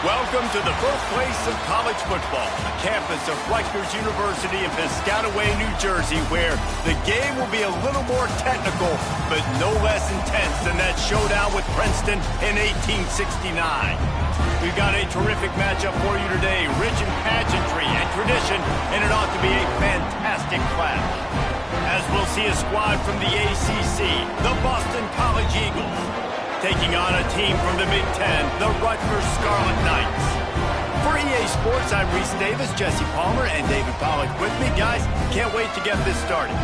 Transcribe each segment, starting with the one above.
Welcome to the birthplace of college football, the campus of Rutgers University in Piscataway, New Jersey, where the game will be a little more technical, but no less intense than that showdown with Princeton in 1869. We've got a terrific matchup for you today, rich in pageantry and tradition, and it ought to be a fantastic clash. As we'll see a squad from the ACC, the Boston College Eagles, taking on a team from the Big Ten, the Rutgers Scarlet Knights. For EA Sports, I'm Reese Davis, Jesse Palmer, and David Pollack with me. Guys, can't wait to get this started.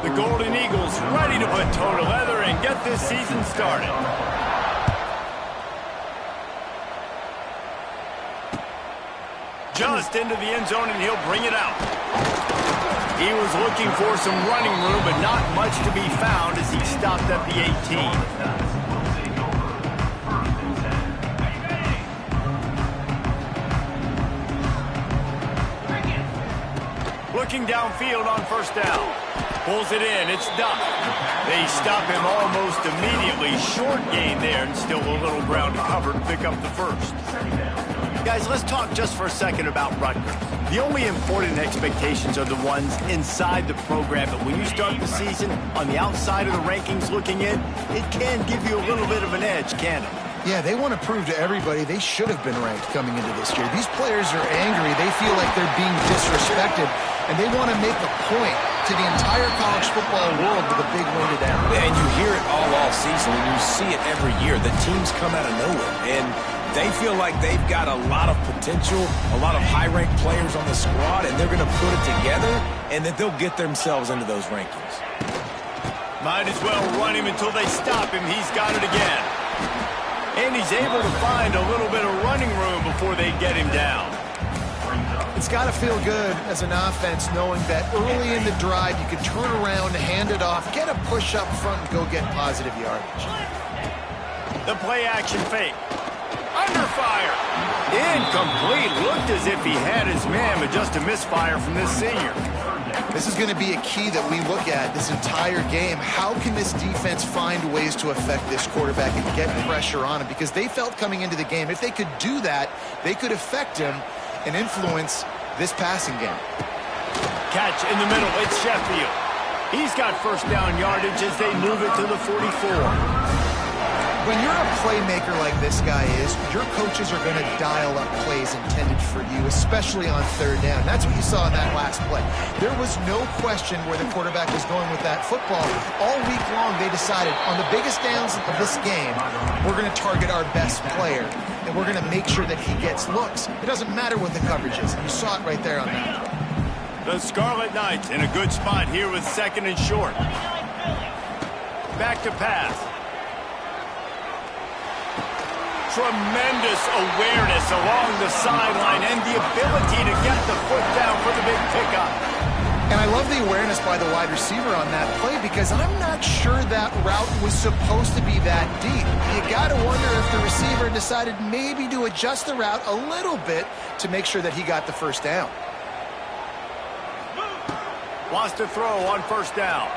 The Golden Eagles ready to put toe to leather and get this season started. Just into the end zone, and he'll bring it out. He was looking for some running room, but not much to be found as he stopped at the 18. Looking downfield on first down. Pulls it in. It's done. They stop him almost immediately. Short gain there, and still a little ground to cover to pick up the first. Guys, let's talk just for a second about Rutgers. The only important expectations are the ones inside the program, but when you start the season on the outside of the rankings looking in, it can give you a little bit of an edge, can't it? Yeah, they want to prove to everybody they should have been ranked coming into this year. These players are angry. They feel like they're being disrespected, and they want to make a point to the entire college football world with a big win today. Yeah, and you hear it all season, and you see it every year. The teams come out of nowhere, and they feel like they've got a lot of potential, a lot of high-ranked players on the squad, and they're going to put it together, and that they'll get themselves into those rankings. Might as well run him until they stop him. He's got it again. And he's able to find a little bit of running room before they get him down. It's got to feel good as an offense knowing that early in the drive you can turn around, hand it off, get a push up front, and go get positive yardage. The play-action fake. Under fire. Incomplete. Looked as if he had his man, but just a misfire from this senior. This is going to be a key that we look at this entire game. How can this defense find ways to affect this quarterback and get pressure on him? Because they felt coming into the game, if they could do that, they could affect him and influence this passing game. Catch in the middle. It's Sheffield. He's got first down yardage as they move it to the 44. When you're a playmaker like this guy is, your coaches are going to dial up plays intended for you, especially on third down. That's what you saw in that last play. There was no question where the quarterback was going with that football. All week long, they decided on the biggest downs of this game, we're going to target our best player, and we're going to make sure that he gets looks. It doesn't matter what the coverage is. You saw it right there on that. The Scarlet Knights in a good spot here with second and short. Back to pass. Tremendous awareness along the sideline and the ability to get the foot down for the big pickup. And I love the awareness by the wide receiver on that play because I'm not sure that route was supposed to be that deep. You got to wonder if the receiver decided maybe to adjust the route a little bit to make sure that he got the first down. Wants to throw on first down.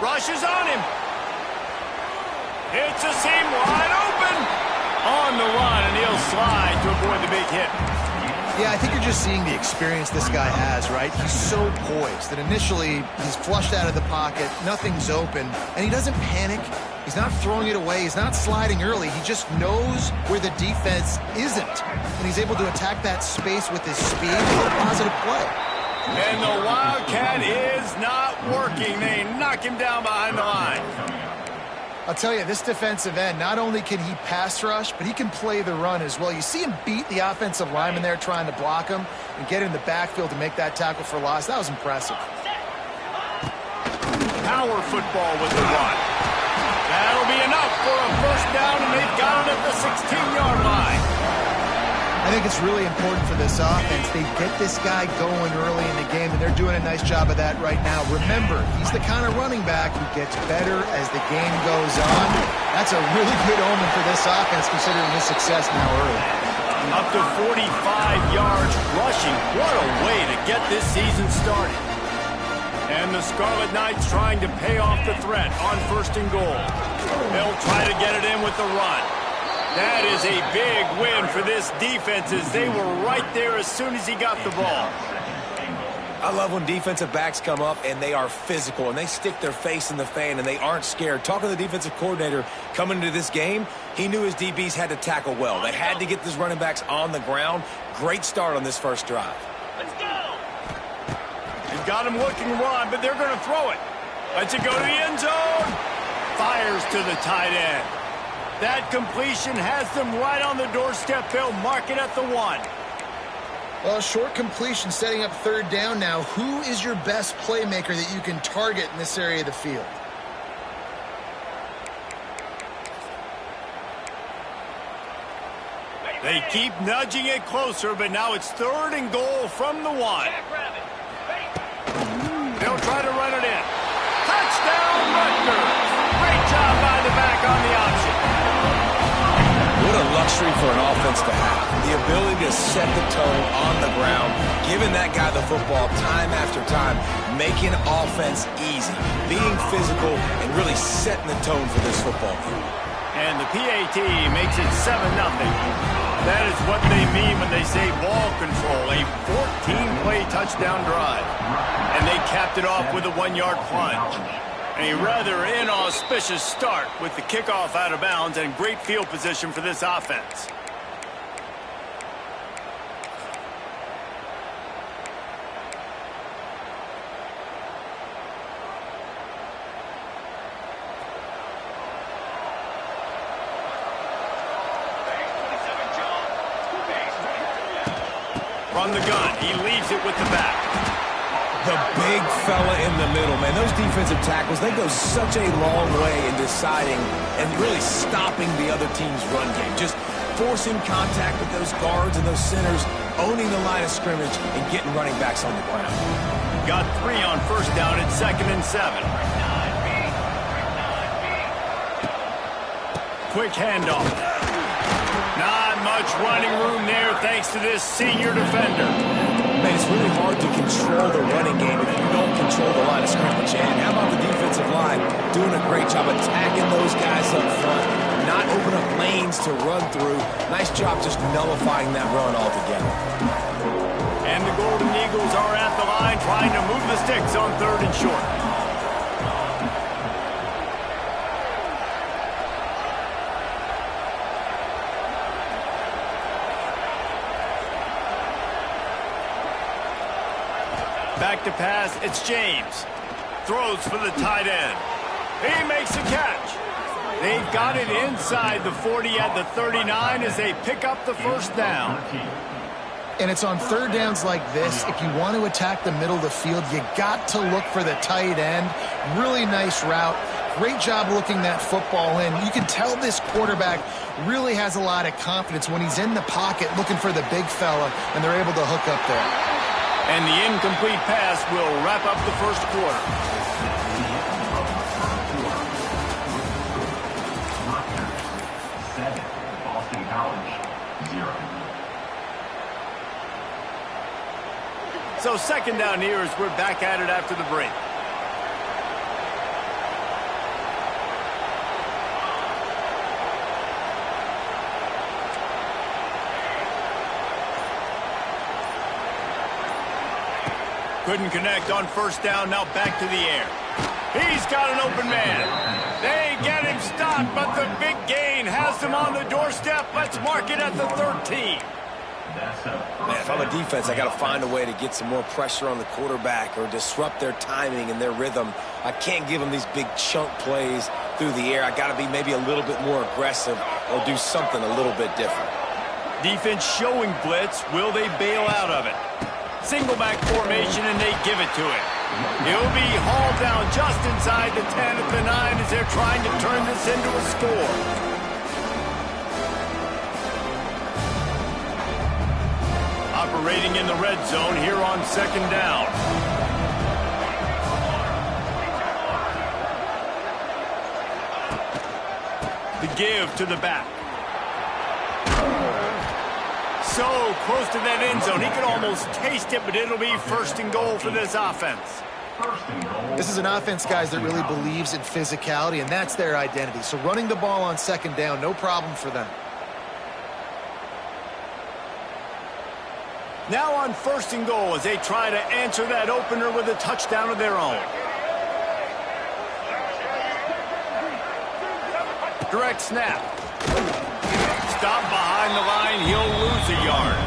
Rushes on him. Hits a seam wide open. On the run, and he'll slide to avoid the big hit. Yeah, I think you're just seeing the experience this guy has, right? He's so poised that initially he's flushed out of the pocket, nothing's open, and he doesn't panic. He's not throwing it away. He's not sliding early. He just knows where the defense isn't, and he's able to attack that space with his speed for a positive play. And the Wildcat is not working. They knock him down behind the line. I'll tell you, this defensive end, not only can he pass rush, but he can play the run as well. You see him beat the offensive lineman there trying to block him and get in the backfield to make that tackle for loss. That was impressive. Power football with the run. That'll be enough for a first down, and they've got it at the 16-yard line. I think it's really important for this offense. They get this guy going early in the game, and they're doing a nice job of that right now. Remember, he's the kind of running back who gets better as the game goes on. That's a really good omen for this offense, considering his success now early. Up to 45 yards rushing. What a way to get this season started. And the Scarlet Knights trying to pay off the threat on 1st and goal. They'll try to get it in with the run. That is a big win for this defense as they were right there as soon as he got the ball. I love when defensive backs come up and they are physical and they stick their face in the fan and they aren't scared. Talking to the defensive coordinator coming into this game, he knew his DBs had to tackle well. They had to get these running backs on the ground. Great start on this first drive. Let's go! He's got him looking run, but they're going to throw it. Lets it go to the end zone. Fires to the tight end. That completion has them right on the doorstep. They'll mark it at the 1. Well, short completion setting up 3rd down now. Who is your best playmaker that you can target in this area of the field? They keep nudging it closer, but now it's 3rd and goal from the 1. They'll try to run it in. Touchdown, Rutgers! Great job by the back on the option. What a luxury for an offense to have. The ability to set the tone on the ground, giving that guy the football time after time, making offense easy, being physical, and really setting the tone for this football game. And the PAT makes it 7-0. That is what they mean when they say ball control, a 14-play touchdown drive. And they capped it off with a 1-yard plunge. A rather inauspicious start with the kickoff out of bounds and great field position for this offense. From the gun, he leaves it with the back. The big fella in the middle, man. Those defensive tackles, they go such a long way in deciding and really stopping the other team's run game. Just forcing contact with those guards and those centers, owning the line of scrimmage, and getting running backs on the ground. Got 3 on 1st down at 2nd and 7. Quick handoff. Not much running room there thanks to this senior defender. Man, it's really hard to control the running game if you don't control the line of scrimmage. And how about the defensive line doing a great job attacking those guys up front, not open up lanes to run through. Nice job just nullifying that run altogether. And the Golden Eagles are at the line trying to move the sticks on 3rd and short. Back to pass, it's James. Throws for the tight end. He makes a catch. They've got it inside the 40 at the 39 as they pick up the 1st down. And it's on 3rd downs like this. If you want to attack the middle of the field, you got to look for the tight end. Really nice route. Great job looking that football in. You can tell this quarterback really has a lot of confidence when he's in the pocket looking for the big fella, and they're able to hook up there. And the incomplete pass will wrap up the 1st quarter. Boston College, 0. So 2nd down here as we're back at it after the break. Couldn't connect on 1st down, now back to the air. He's got an open man. They get him stopped, but the big gain has them on the doorstep. Let's mark it at the 13. Man, if I'm a defense, I got to find a way to get some more pressure on the quarterback or disrupt their timing and their rhythm. I can't give them these big chunk plays through the air. I got to be maybe a little bit more aggressive or do something a little bit different. Defense showing blitz. Will they bail out of it? Single back formation, and they give it to him. He'll be hauled down just inside the 10 at the 9 as they're trying to turn this into a score. Operating in the red zone here on 2nd down. The give to the back. So close to that end zone. He could almost taste it, but it'll be 1st and goal for this offense. First and goal. This is an offense, guys, that really believes in physicality, and that's their identity. So running the ball on second down, no problem for them. Now on first and goal as they try to answer that opener with a touchdown of their own. Direct snap. Stop behind the line. He'll lose a yard.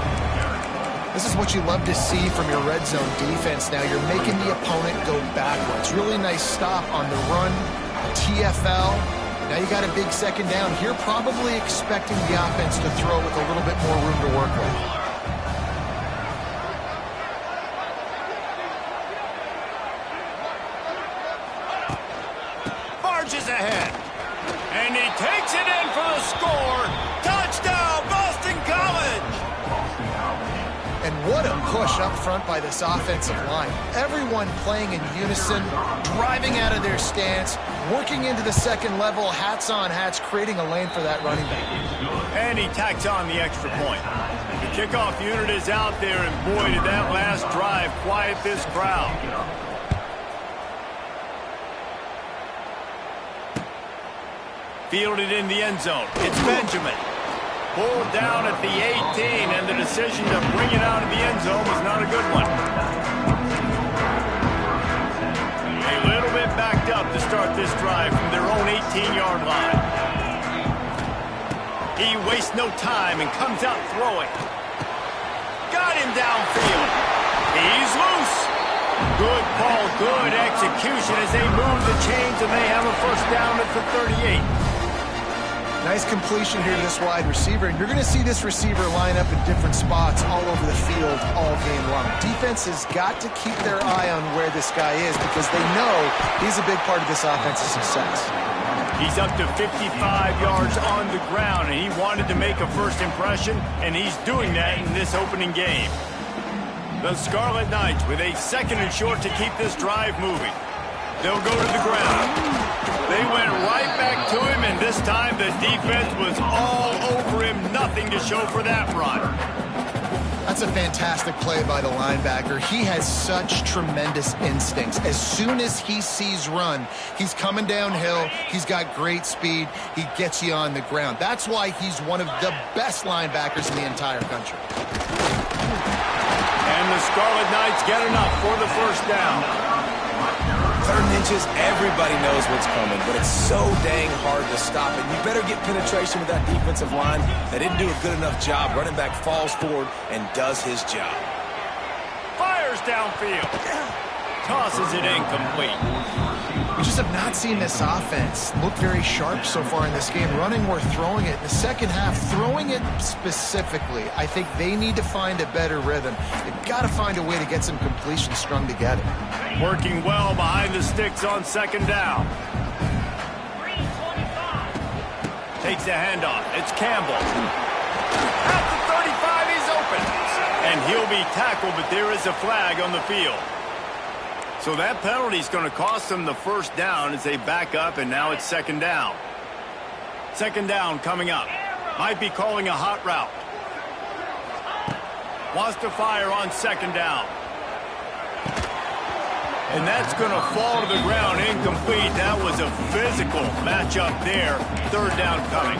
This is what you love to see from your red zone defense. Now you're making the opponent go backwards. Really nice stop on the run, TFL. Now you got a big second down here, probably expecting the offense to throw with a little bit more room to work with. Marches ahead. And he takes it in for the score. Touchdown, Boston College! And what a push up front by this offensive line. Everyone playing in unison, driving out of their stance, working into the second level, hats on hats, creating a lane for that running back. And he tacks on the extra point. The kickoff unit is out there, and boy, did that last drive quiet this crowd. Fielded in the end zone. It's Benjamin. Pulled down at the 18, and the decision to bring it out of the end zone was not a good one. A little bit backed up to start this drive from their own 18-yard line. He wastes no time and comes out throwing. Got him downfield. He's loose. Good call, good execution as they move the chains, and they have a first down at the 38. Nice completion here to this wide receiver, and you're going to see this receiver line up in different spots all over the field all game long. Defense has got to keep their eye on where this guy is because they know he's a big part of this offense's success. He's up to 55 yards on the ground, and he wanted to make a first impression, and he's doing that in this opening game. The Scarlet Knights with a second and short to keep this drive moving. They'll go to the ground. They went right back to him, and this time the defense was all over him. Nothing to show for that run. That's a fantastic play by the linebacker. He has such tremendous instincts. As soon as he sees run, he's coming downhill. He's got great speed. He gets you on the ground. That's why he's one of the best linebackers in the entire country. And the Scarlet Knights get enough for the first down. 3rd and inches, everybody knows what's coming, but it's so dang hard to stop it. You better get penetration with that defensive line. They didn't do a good enough job. Running back falls forward and does his job. Fires downfield. Tosses it incomplete. We just have not seen this offense look very sharp so far in this game, running or throwing it. In the second half, throwing it specifically, I think they need to find a better rhythm. They've got to find a way to get some completions strung together. Working well behind the sticks on second down. Takes the handoff. It's Campbell. At the 35, he's open. And he'll be tackled, but there is a flag on the field. So that penalty is going to cost them the first down as they back up, and now it's second down. Second down coming up. Might be calling a hot route. Wants to fire on second down. And that's going to fall to the ground incomplete. That was a physical matchup there. Third down coming.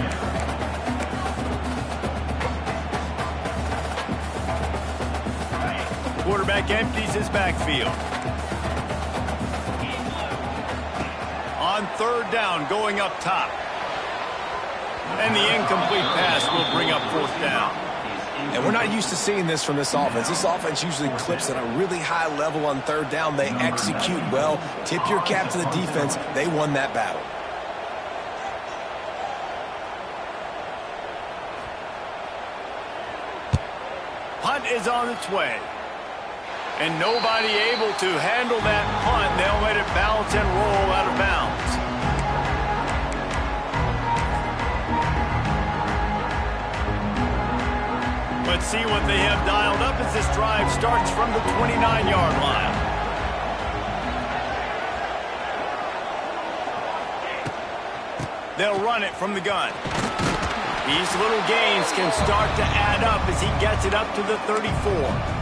Quarterback empties his backfield. On third down, going up top. And the incomplete pass will bring up fourth down. And we're not used to seeing this from this offense. This offense usually clips at a really high level on third down. They execute well. Tip your cap to the defense. They won that battle. Punt is on its way. And nobody able to handle that punt. They'll let it bounce and roll out of bounds. Let's see what they have dialed up as this drive starts from the 29-yard line. They'll run it from the gun. These little gains can start to add up as he gets it up to the 34.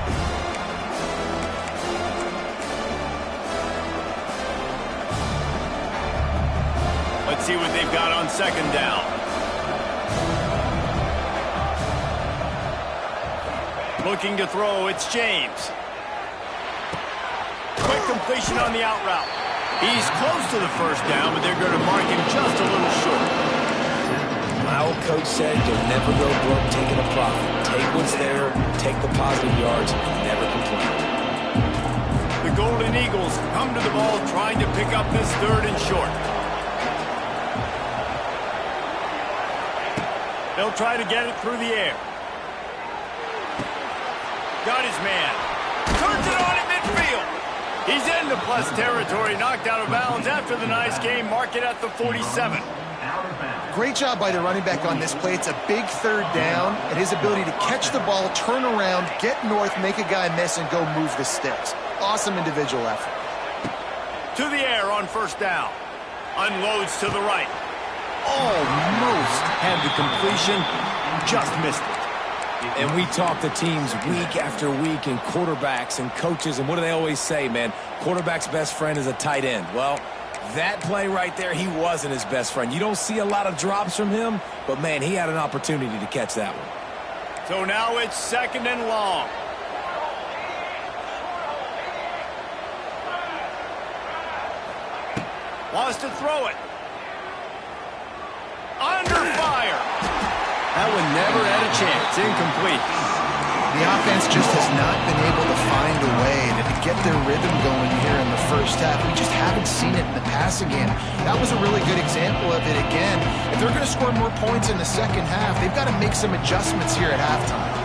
Let's see what they've got on second down. Looking to throw, it's James. Quick completion on the out route. He's close to the first down, but they're going to mark him just a little short. My old coach said you'll never go broke taking a profit. Take what's there, take the positive yards, and never complain. The Golden Eagles come to the ball trying to pick up this third and short. They'll try to get it through the air. Got his man. Turns it on at midfield. He's into plus territory, knocked out of bounds after the nice game. Mark it at the 47. Great job by the running back on this play. It's a big third down, and his ability to catch the ball, turn around, get north, make a guy miss, and go move the sticks. Awesome individual effort. To the air on first down. Unloads to the right. Almost had the completion, just missed it. And we talk to teams week after week and quarterbacks and coaches, and what do they always say, man? Quarterback's best friend is a tight end. Well, that play right there, he wasn't his best friend. You don't see a lot of drops from him, but, man, he had an opportunity to catch that one. So now it's second and long. Wants to throw it. Under fire. That one never had a chance. Incomplete. The offense just has not been able to find a way to get their rhythm going here in the first half. We just haven't seen it in the passing game. That was a really good example of it again. If they're going to score more points in the second half, they've got to make some adjustments here at halftime.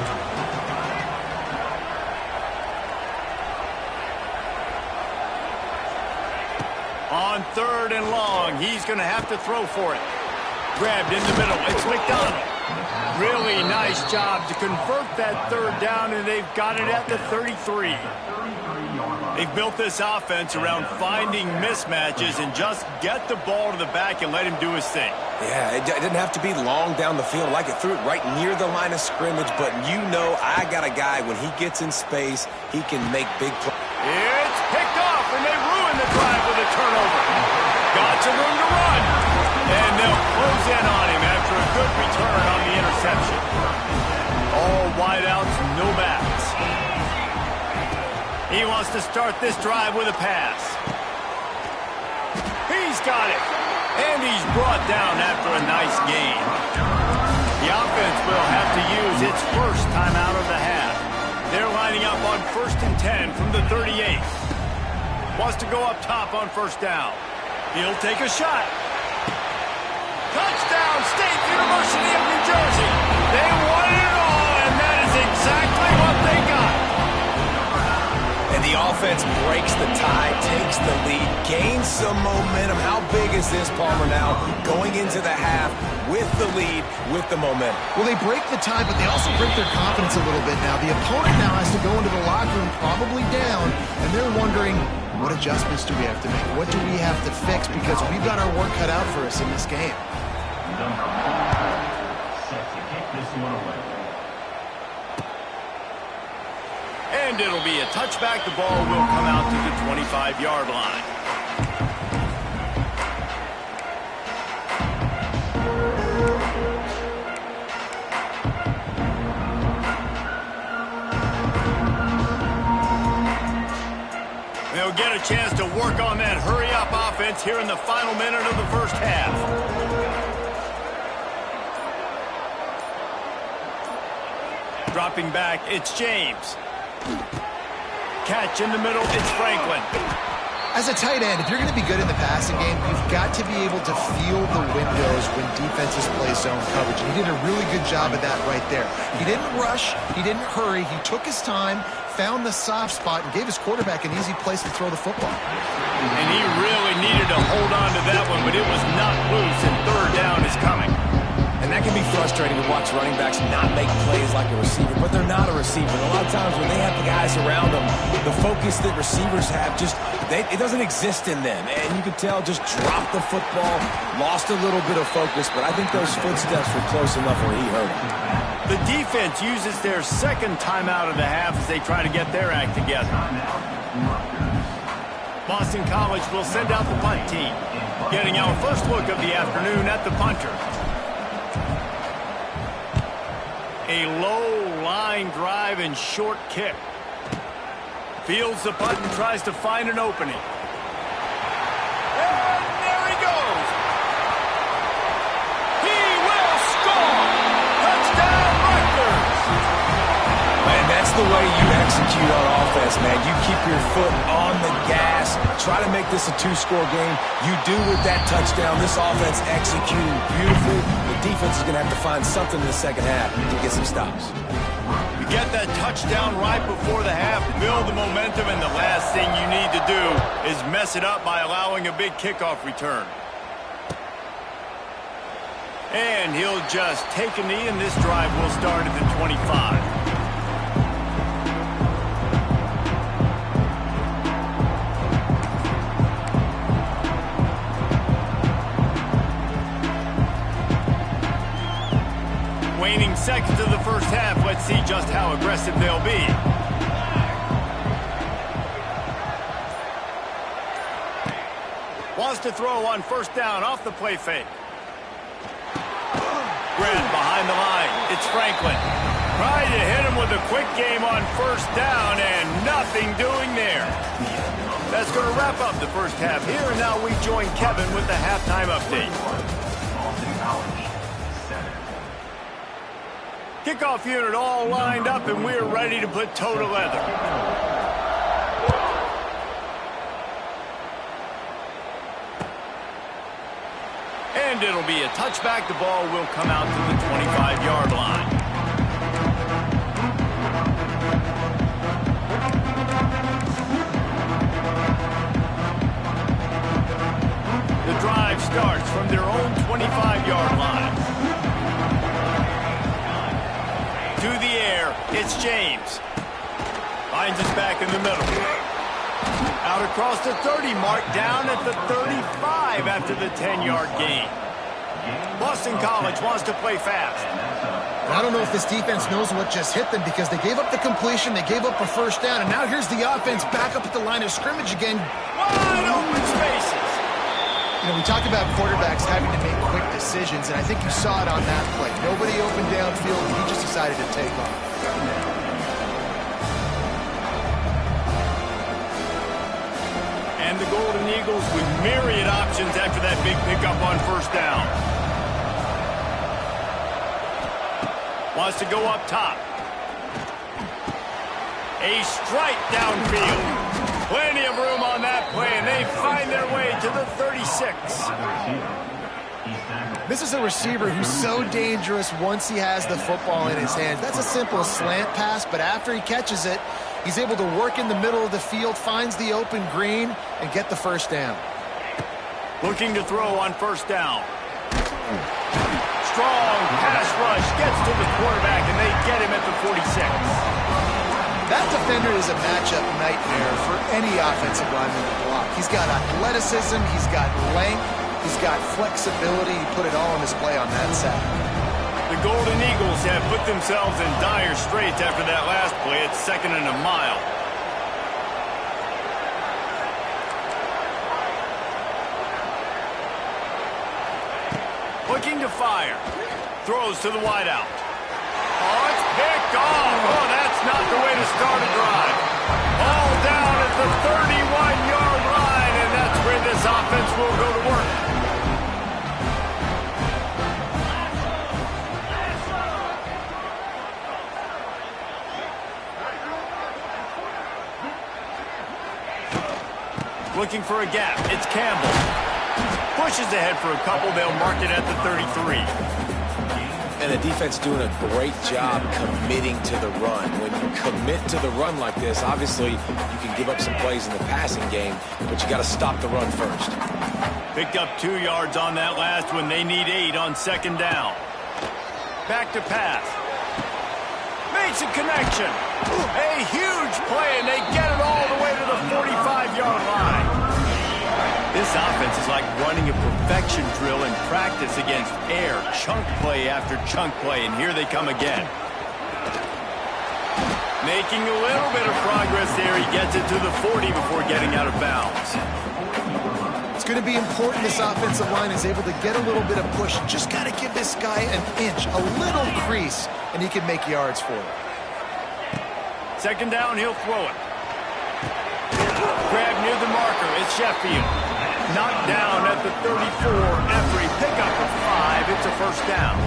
On third and long, he's going to have to throw for it. Grabbed in the middle. It's McDonald. Really nice job to convert that third down, and they've got it at the 33. They've built this offense around finding mismatches and just get the ball to the back and let him do his thing. Yeah, it didn't have to be long down the field. Like it threw it right near the line of scrimmage, but you know I got a guy, when he gets in space, he can make big plays. It's picked off, and they ruin the drive with a turnover. Got some room to run. And they'll close in on him after a good return on the interception. All wideouts, no backs. He wants to start this drive with a pass. He's got it. And he's brought down after a nice gain. The offense will have to use its first timeout of the half. They're lining up on 1st and 10 from the 38. Wants to go up top on first down. He'll take a shot. Touchdown, State University of New Jersey. They won it all, and that is exactly what they got. And the offense breaks the tie, takes the lead, gains some momentum. How big is this, Palmer, now going into the half with the lead, with the momentum? Well, they break the tie, but they also break their confidence a little bit now. The opponent now has to go into the locker room probably down, and they're wondering, what adjustments do we have to make? What do we have to fix? Because we've got our work cut out for us in this game. Set to kick this one away. And it'll be a touchback. The ball will come out to the 25-yard line. They'll get a chance to work on that hurry-up offense here in the final minute of the first half. Dropping back, it's James. Catch in the middle, it's Franklin. As a tight end, if you're going to be good in the passing game, you've got to be able to feel the windows when defenses play zone coverage. And he did a really good job of that right there. He didn't rush. He didn't hurry. He took his time, found the soft spot, and gave his quarterback an easy place to throw the football. And he really needed to hold on to that one, but it was not loose, and third down is coming. And that can be frustrating to watch running backs not make plays like a receiver, but they're not a receiver. And a lot of times when they have the guys around them, the focus that receivers have it doesn't exist in them. And you could tell, just dropped the football, lost a little bit of focus, but I think those footsteps were close enough where he hurt him. The defense uses their second timeout of the half as they try to get their act together. Boston College will send out the punt team. Getting our first look of the afternoon at the punter. A low line drive and short kick. Fields the punt and tries to find an opening. And there he goes. He will score. Touchdown, Rutgers. And that's the way you execute on offense, man. You keep your foot on the gas. Try to make this a two-score game. You do with that touchdown. This offense executing beautifully. The defense is going to have to find something in the second half to get some stops. You get that touchdown right before the half, build the momentum, and the last thing you need to do is mess it up by allowing a big kickoff return. And he'll just take a knee, and this drive will start at the 25. Waning seconds of the first half. Let's see just how aggressive they'll be. Wants to throw on first down off the play fake. Grant behind the line. It's Franklin. Trying to hit him with a quick game on first down and nothing doing there. That's going to wrap up the first half here, and now we join Kevin with the halftime update. Kickoff unit all lined up, and we're ready to put toe to leather. And it'll be a touchback. The ball will come out to the 25-yard line. The drive starts from their own 25-yard line. To the air, it's James. Finds us back in the middle. Out across the 30 mark, down at the 35 after the 10-yard gain. Boston College wants to play fast. I don't know if this defense knows what just hit them because they gave up the completion, they gave up a first down, and now here's the offense back up at the line of scrimmage again. Wide open spaces. You know, we talked about quarterbacks having to make quick decisions, and I think you saw it on that play. Nobody opened downfield, and he just decided to take off. And the Golden Eagles with myriad options after that big pickup on first down. Wants to go up top. A strike downfield. Plenty of room on that play, and they find their way to the 36. This is a receiver who's so dangerous once he has the football in his hands. That's a simple slant pass, but after he catches it, he's able to work in the middle of the field, finds the open green, and get the first down. Looking to throw on first down. Strong pass rush, gets to the quarterback, and they get him at the 46. That defender is a matchup nightmare for any offensive lineman to block. He's got athleticism, he's got length, he's got flexibility. He put it all on display on that sack. The Golden Eagles have put themselves in dire straits after that last play. It's 2nd and a mile. Looking to fire. Throws to the wideout. Oh, it's picked off. Oh, that's not the way to start a drive. All down at the 31-yard line, and that's where this offense will go to work. Looking for a gap. It's Campbell. Pushes ahead for a couple. They'll mark it at the 33. And the defense doing a great job committing to the run. When you commit to the run like this, obviously you can give up some plays in the passing game, but you got to stop the run first. Picked up 2 yards on that last one. They need 8 on 2nd down. Back to pass. Makes a connection. A huge play, and they get it all the way to the 45-yard line. This offense is like running a perfection drill in practice against air. Chunk play after chunk play, and here they come again. Making a little bit of progress there. He gets it to the 40 before getting out of bounds. It's going to be important this offensive line is able to get a little bit of push. Just got to give this guy an inch, a little crease, and he can make yards for it. Second down, he'll throw it. Grab near the marker. It's Sheffield. Knocked down at the 34 after he picked up a 5. It's a first down.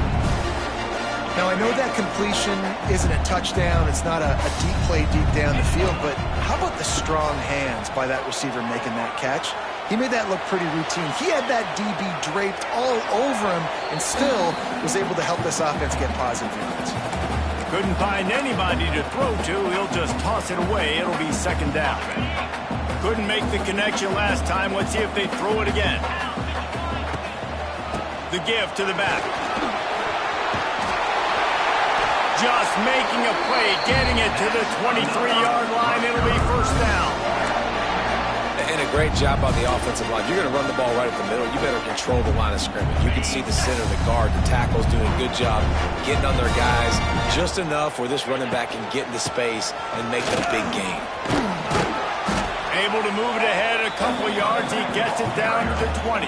Now, I know that completion isn't a touchdown. It's not a deep play deep down the field, but how about the strong hands by that receiver making that catch? He made that look pretty routine. He had that DB draped all over him and still was able to help this offense get positive yards. Couldn't find anybody to throw to. He'll just toss it away. It'll be second down. Couldn't make the connection last time. Let's see if they throw it again. The give to the back. Just making a play, getting it to the 23-yard line. It'll be first down. And a great job by the offensive line. You're going to run the ball right at the middle. You better control the line of scrimmage. You can see the center, the guard, the tackles doing a good job getting on their guys just enough where this running back can get into space and make a big gain. Able to move it ahead a couple yards. He gets it down to the 20.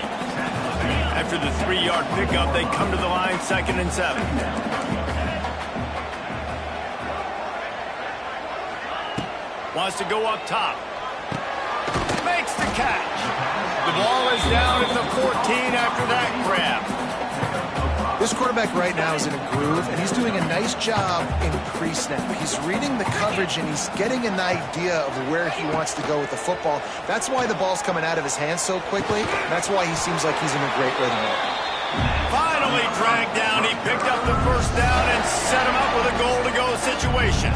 After the 3-yard pickup, they come to the line, 2nd and 7. Wants to go up top. Makes the catch. The ball is down at the 14 after that grab. This quarterback right now is in a groove, and he's doing a nice job in pre-snap. He's reading the coverage, and he's getting an idea of where he wants to go with the football. That's why the ball's coming out of his hands so quickly. That's why he seems like he's in a great rhythm. Finally dragged down. He picked up the first down and set him up with a goal-to-go situation.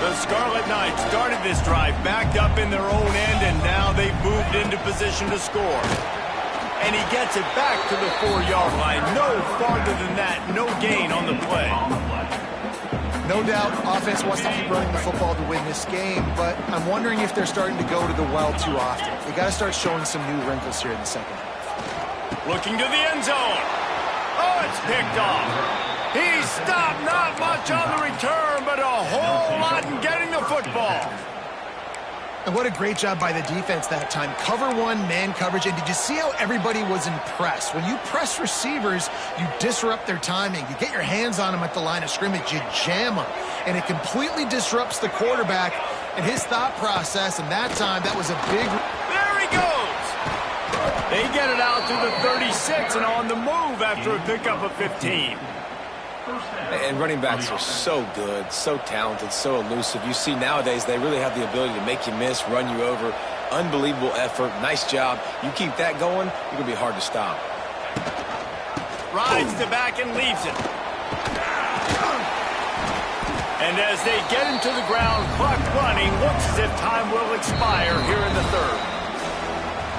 The Scarlet Knights started this drive backed up in their own end, and now they've moved into position to score. And he gets it back to the 4-yard line. No farther than that. No gain on the play. No doubt, offense wants to keep running the football to win this game, but I'm wondering if they're starting to go to the well too often. They got to start showing some new wrinkles here in the second half. Looking to the end zone. Oh, it's picked off. He stopped, not much on the return, but a whole lot in getting the football. And what a great job by the defense that time. Cover one, man coverage, and did you see how everybody was impressed? When you press receivers, you disrupt their timing. You get your hands on them at the line of scrimmage, you jam them, and it completely disrupts the quarterback and his thought process, and that time, that was a big... There he goes! They get it out to the 36 and on the move after a pickup of 15. And running backs are so good, so talented, so elusive. You see nowadays they really have the ability to make you miss, run you over. Unbelievable effort. Nice job. You keep that going, you're going to be hard to stop. Rides the back and leaves it. And as they get him to the ground, clock running, looks as if time will expire here in the third.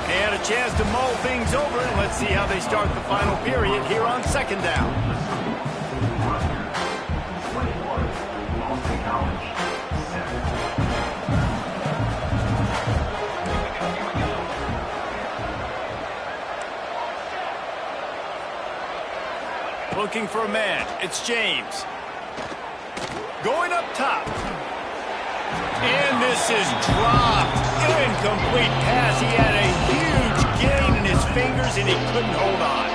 And a chance to mull things over, and let's see how they start the final period here on second down. Looking for a man. It's James. Going up top. And this is dropped. Incomplete pass. He had a huge gain in his fingers, and he couldn't hold on.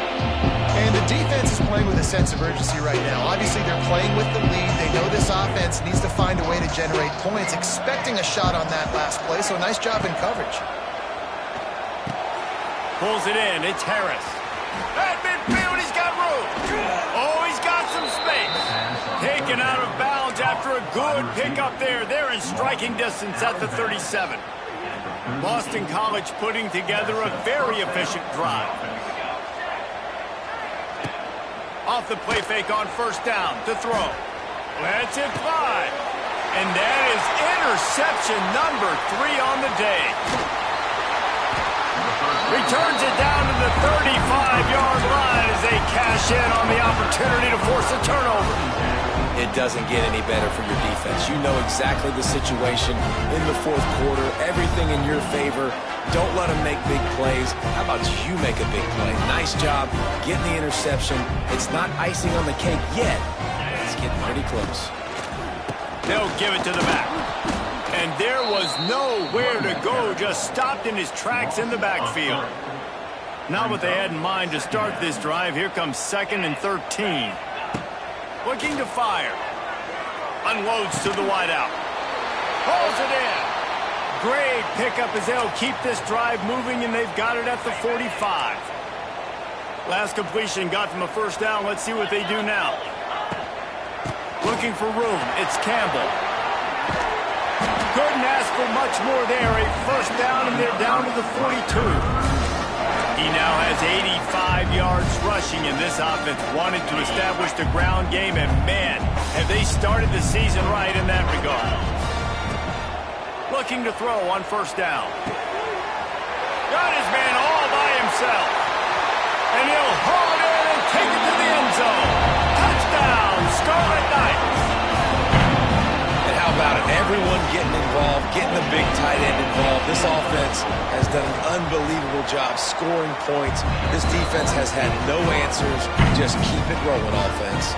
And the defense is playing with a sense of urgency right now. Obviously, they're playing with the lead. They know this offense needs to find a way to generate points, expecting a shot on that last play, so nice job in coverage. Pulls it in. It's Harris. At midfield, he's got room. Oh, he's got some space. Taken out of bounds after a good pickup there. They're in striking distance at the 37. Boston College putting together a very efficient drive. Off the play fake on first down to throw. Lets it fly. And that is interception number 3 on the day. Returns it down to the 35-yard line as they cash in on the opportunity to force a turnover. It doesn't get any better for your defense. You know exactly the situation in the fourth quarter. Everything in your favor. Don't let them make big plays. How about you make a big play? Nice job getting the interception. It's not icing on the cake yet. It's getting pretty close. They'll give it to the back. And there was nowhere to go, just stopped in his tracks in the backfield. Not what they had in mind to start this drive. Here comes 2nd and 13. Looking to fire. Unloads to the wideout. Pulls it in. Great pickup as they'll keep this drive moving, and they've got it at the 45. Last completion got them a first down. Let's see what they do now. Looking for room. It's Campbell. Couldn't ask for much more there. A first down, and they're down to the 42. He now has 85 yards rushing, and this offense wanted to establish the ground game, and man, have they started the season right in that regard. Looking to throw on first down. Got his man all by himself. And he'll haul it in and take it to the end zone. Touchdown, Scarlet Knights. And how about it? Everyone getting involved, getting the big tight end involved. This offense has done an unbelievable job scoring points. This defense has had no answers. Just keep it rolling, offense.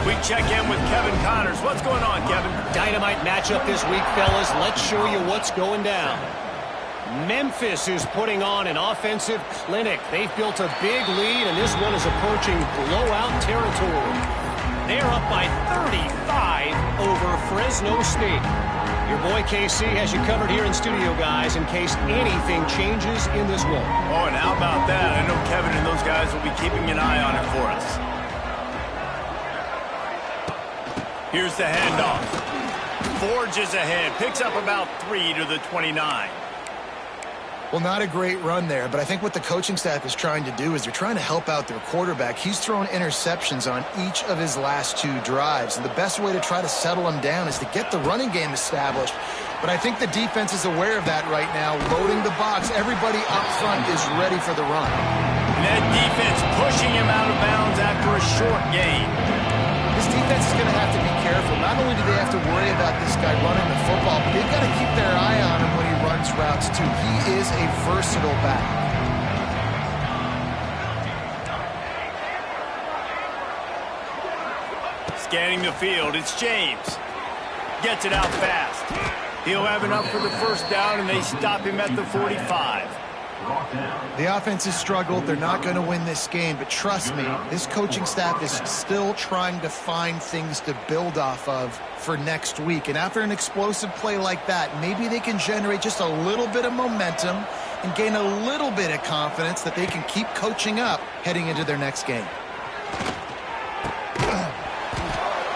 We check in with Kevin Connors. What's going on, Kevin? Dynamite matchup this week, fellas. Let's show you what's going down. Memphis is putting on an offensive clinic. They've built a big lead, and this one is approaching blowout territory. They're up by 35 over Fresno State. Your boy KC has you covered here in studio, guys, in case anything changes in this one. Oh, and how about that? I know Kevin and those guys will be keeping an eye on it for us. Here's the handoff. Forges ahead. Picks up about 3 to the 29. Well, not a great run there, but I think what the coaching staff is trying to do is they're trying to help out their quarterback. He's thrown interceptions on each of his last 2 drives, and the best way to try to settle him down is to get the running game established. But I think the defense is aware of that right now, loading the box. Everybody up front is ready for the run. And that defense pushing him out of bounds after a short gain. This defense is going to have to be careful. Not only do they have to worry about this guy running the football, but they've got to keep their eye on him when he runs routes too. He is a versatile back. Scanning the field, it's James. Gets it out fast. He'll have enough for the first down, and they stop him at the 45. The offense has struggled. They're not going to win this game, but trust me, this coaching staff is still trying to find things to build off of for next week. And after an explosive play like that, maybe they can generate just a little bit of momentum and gain a little bit of confidence that they can keep coaching up heading into their next game.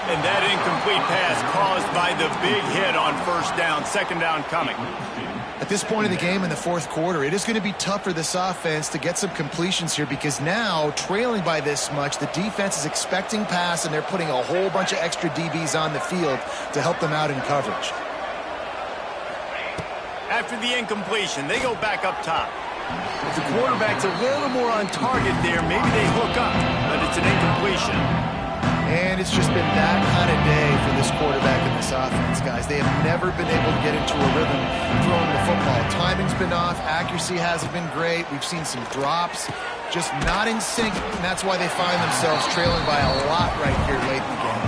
And that incomplete pass caused by the big hit on first down. Second down coming. At this point of the game in the fourth quarter, it is going to be tough for this offense to get some completions here because now, trailing by this much, the defense is expecting pass, and they're putting a whole bunch of extra DBs on the field to help them out in coverage. After the incompletion, they go back up top. If the quarterback's a little more on target there, maybe they hook up, but it's an incompletion. And it's just been that kind of day for this quarterback and this offense, guys. They have never been able to get into a rhythm throwing the football. Timing's been off. Accuracy hasn't been great. We've seen some drops, just not in sync, and that's why they find themselves trailing by a lot right here late in the game.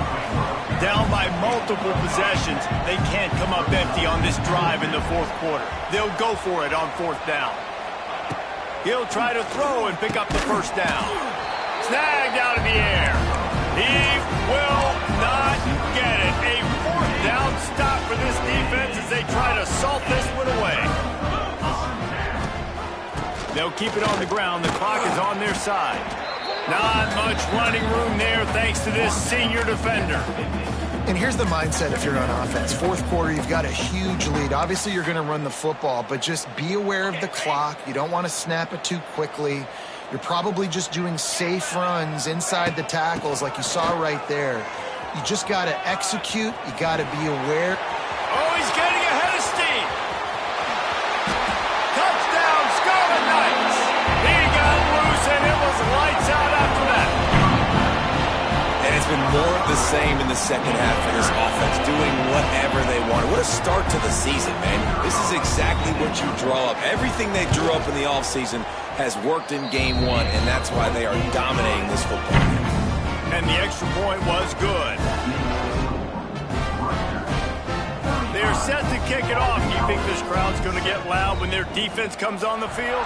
Down by multiple possessions, they can't come up empty on this drive in the fourth quarter. They'll go for it on fourth down. He'll try to throw and pick up the first down. Snagged out of the air. He will not get it. A fourth down stop for this defense as they try to salt this one away. They'll keep it on the ground. The clock is on their side. Not much running room there thanks to this senior defender. And here's the mindset if you're on offense. Fourth quarter, you've got a huge lead. Obviously, you're going to run the football, but just be aware of the clock. You don't want to snap it too quickly. You're probably just doing safe runs inside the tackles like you saw right there. You just got to execute. You got to be aware. Oh, he's getting ahead of steam. Touchdown, Scarlet Knights. He got loose, and it was lights out after that. And it's been more of the same in the second half for this offense, doing whatever they wanted. What a start to the season, man. This is exactly what you draw up. Everything they drew up in the offseason has worked in game one, and that's why they are dominating this football game. And the extra point was good. They're set to kick it off. Do you think this crowd's going to get loud when their defense comes on the field?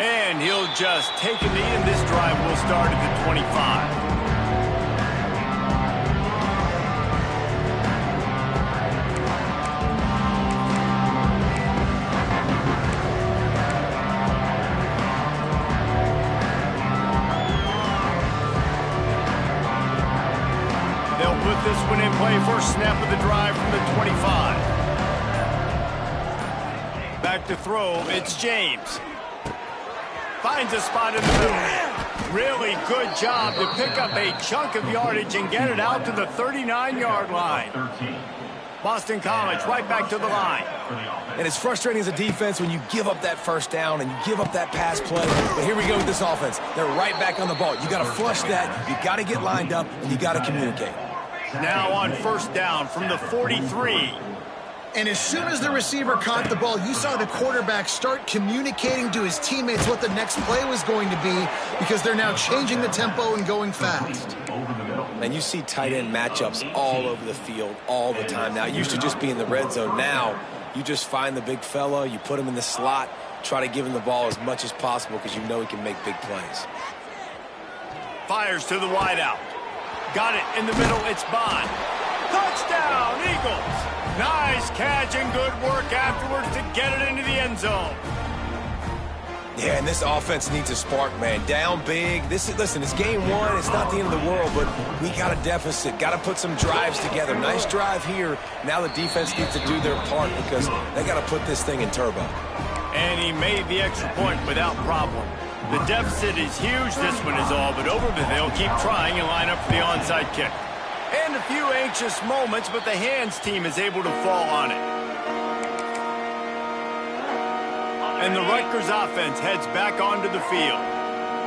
And he'll just take a knee, and this drive will start at the 25. They'll put this one in play. First snap of the drive from the 25. Back to throw, it's James. Finds a spot in the middle. Really good job to pick up a chunk of yardage and get it out to the 39-yard line. Boston College right back to the line. And it's frustrating as a defense when you give up that first down and you give up that pass play. But here we go with this offense. They're right back on the ball. You got to flush that. You got to get lined up, and you got to communicate. Now on first down from the 43. And as soon as the receiver caught the ball, you saw the quarterback start communicating to his teammates what the next play was going to be, because they're now changing the tempo and going fast. And you see tight end matchups all over the field all the time now. It used to just be in the red zone. Now you just find the big fella, you put him in the slot, try to give him the ball as much as possible because you know he can make big plays. Fires to the wideout. Got it in the middle, it's Bond. Touchdown, Eagles! Nice catch and good work afterwards to get it into the end zone. Yeah, and this offense needs a spark, man. Down big. Listen, it's game one. It's not the end of the world, but we got a deficit. Got to put some drives together. Nice drive here. Now the defense needs to do their part because they got to put this thing in turbo. And he made the extra point without problem. The deficit is huge. This one is all but over, but they'll keep trying and line up for the onside kick. And a few anxious moments, but the hands team is able to fall on it. And the Rutgers offense heads back onto the field.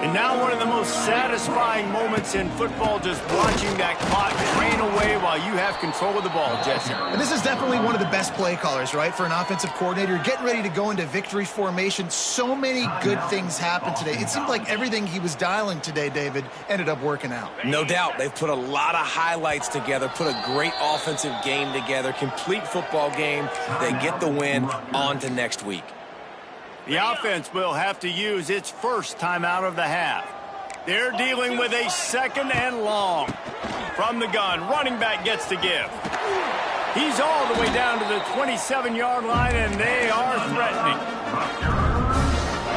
And now one of the most satisfying moments in football, just watching that clock drain away while you have control of the ball, Jesse. And this is definitely one of the best play callers, right, for an offensive coordinator. Getting ready to go into victory formation. So many good things happened today. It seemed like everything he was dialing today, David, ended up working out. No doubt. They've put a lot of highlights together, put a great offensive game together, complete football game. They get the win. On to next week. The offense will have to use its first timeout of the half. They're dealing with a second and long. From the gun, running back gets to give. He's all the way down to the 27-yard line, and they are threatening.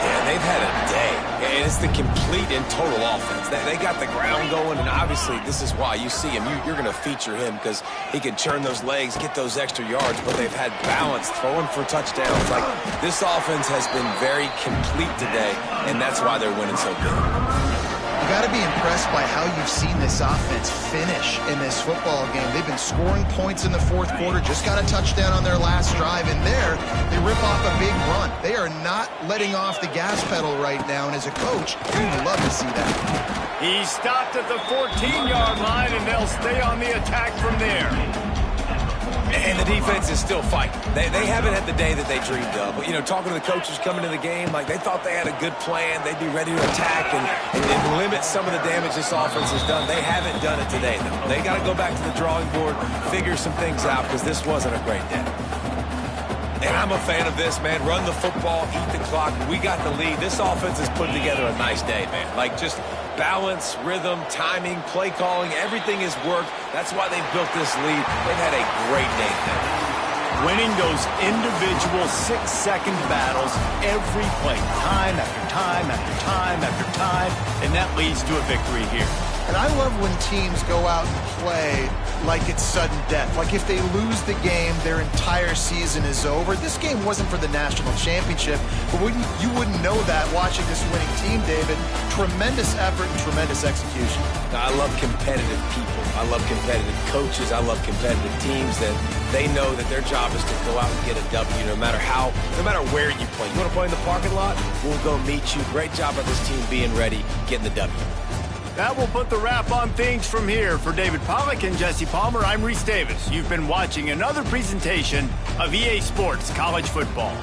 Yeah, they've had a day. And it's the complete and total offense. They got the ground going, and obviously this is why you see him. You're going to feature him because he can churn those legs, get those extra yards, but they've had balance, throwing for touchdowns. Like, this offense has been very complete today, and that's why they're winning so good. You got to be impressed by how you've seen this offense finish in this football game. They've been scoring points in the fourth quarter, just got a touchdown on their last drive, and there they rip off a big run. They are not letting off the gas pedal right now, and as a coach, you'd love to see that. He stopped at the 14-yard line, and they'll stay on the attack from there. And the defense is still fighting. They haven't had the day that they dreamed of. But, you know, talking to the coaches coming to the game, like, they thought they had a good plan. They'd be ready to attack and limit some of the damage this offense has done. They haven't done it today, though. They got to go back to the drawing board, figure some things out, because this wasn't a great day. And I'm a fan of this, man. Run the football, eat the clock. We got the lead. This offense has put together a nice day, man. Like, just balance, rhythm, timing, play calling, everything has worked. That's why they've built this lead. They've had a great day today. Winning those individual 6-second battles every play, time after time after time after time, and that leads to a victory here. And I love when teams go out and play like it's sudden death. Like if they lose the game, their entire season is over. This game wasn't for the national championship, but you wouldn't know that watching this winning team, David. Tremendous effort and tremendous execution. I love competitive people. I love competitive coaches. I love competitive teams that they know that their job is to go out and get a W no matter where you play. You want to play in the parking lot? We'll go meet you. Great job by this team being ready, getting the W. That will put the wrap on things from here. For David Pollack and Jesse Palmer, I'm Reese Davis. You've been watching another presentation of EA Sports College Football.